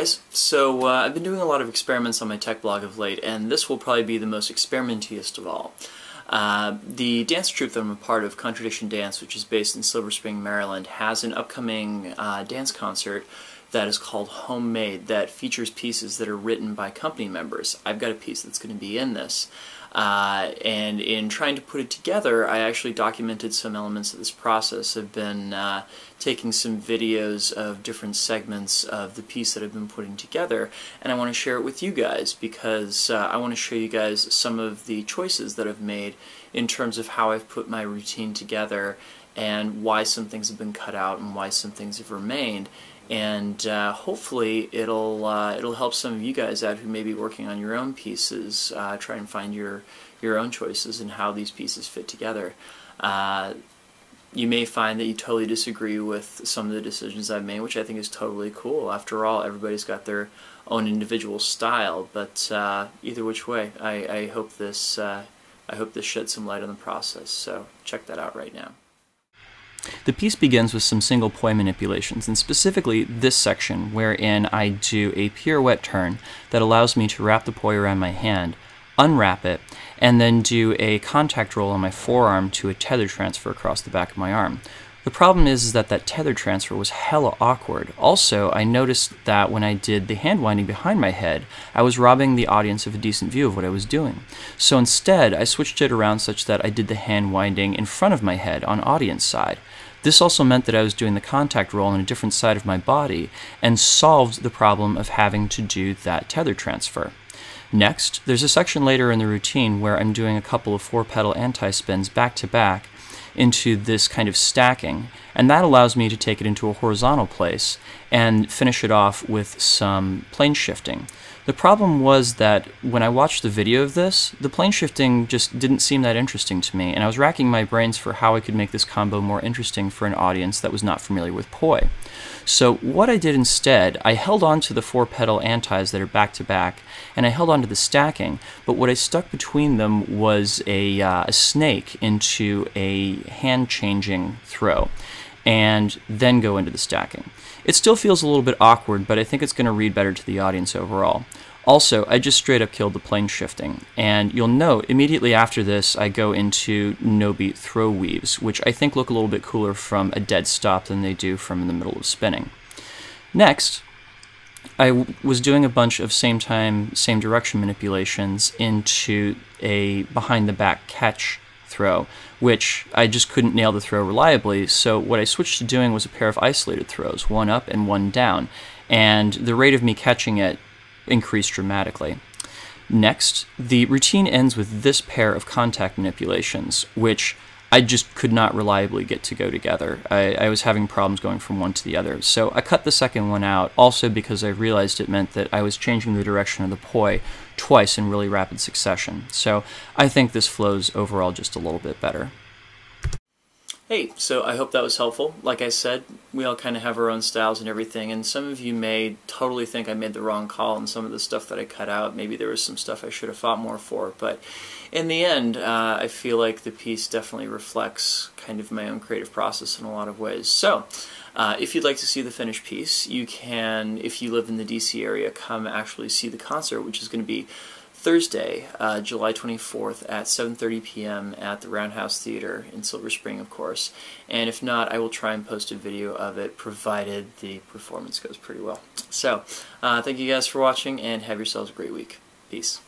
guys, so I've been doing a lot of experiments on my tech blog of late, and this will probably be the most experimentiest of all. The dance troupe that I'm a part of, Contradiction Dance, which is based in Silver Spring, Maryland, has an upcoming dance concert that is called Homemade, that features pieces that are written by company members. I've got a piece that's going to be in this. And in trying to put it together, I actually documented some elements of this process. I've been taking some videos of different segments of the piece that I've been putting together, and I want to share it with you guys because I want to show you guys some of the choices that I've made in terms of how I've put my routine together and why some things have been cut out and why some things have remained. And hopefully it'll help some of you guys out who may be working on your own pieces, try and find your own choices and how these pieces fit together. You may find that you totally disagree with some of the decisions I've made, which I think is totally cool. After all, everybody's got their own individual style, but either which way, I hope this sheds some light on the process. So check that out right now. The piece begins with some single poi manipulations, and specifically this section wherein I do a pirouette turn that allows me to wrap the poi around my hand, unwrap it, and then do a contact roll on my forearm to a tether transfer across the back of my arm. The problem is that tether transfer was hella awkward. Also, I noticed that when I did the hand winding behind my head, I was robbing the audience of a decent view of what I was doing. So instead, I switched it around such that I did the hand winding in front of my head on audience side. This also meant that I was doing the contact roll on a different side of my body and solved the problem of having to do that tether transfer. Next, there's a section later in the routine where I'm doing a couple of 4-pedal anti-spins back to back into this kind of stacking, and that allows me to take it into a horizontal place and finish it off with some plane shifting. The problem was that when I watched the video of this, the plane shifting just didn't seem that interesting to me, and I was racking my brains for how I could make this combo more interesting for an audience that was not familiar with poi. So what I did instead, I held on to the 4-pedal antis that are back to back, and I held on to the stacking, but what I stuck between them was a snake into a hand-changing throw, and then go into the stacking. It still feels a little bit awkward, but I think it's going to read better to the audience overall. Also, I just straight up killed the plane shifting, and you'll note immediately after this I go into no-beat throw weaves, which I think look a little bit cooler from a dead stop than they do from in the middle of spinning. Next, I was doing a bunch of same time, same direction manipulations into a behind-the-back catch throw, which I just couldn't nail the throw reliably, so what I switched to doing was a pair of isolated throws, one up and one down, and the rate of me catching it increased dramatically. Next, the routine ends with this pair of contact manipulations, which I just could not reliably get to go together. I was having problems going from one to the other, so I cut the second one out, also because I realized it meant that I was changing the direction of the poi twice in really rapid succession. So I think this flows overall just a little bit better. Hey, so I hope that was helpful. Like I said, we all kind of have our own styles and everything, and some of you may totally think I made the wrong call on some of the stuff that I cut out. Maybe there was some stuff I should have fought more for, but in the end, I feel like the piece definitely reflects kind of my own creative process in a lot of ways. So, if you'd like to see the finished piece, you can, if you live in the DC area, come actually see the concert, which is going to be Thursday, July 24th at 7:30 p.m. at the Roundhouse Theater in Silver Spring, of course. And if not, I will try and post a video of it, provided the performance goes pretty well. So, thank you guys for watching, and have yourselves a great week. Peace.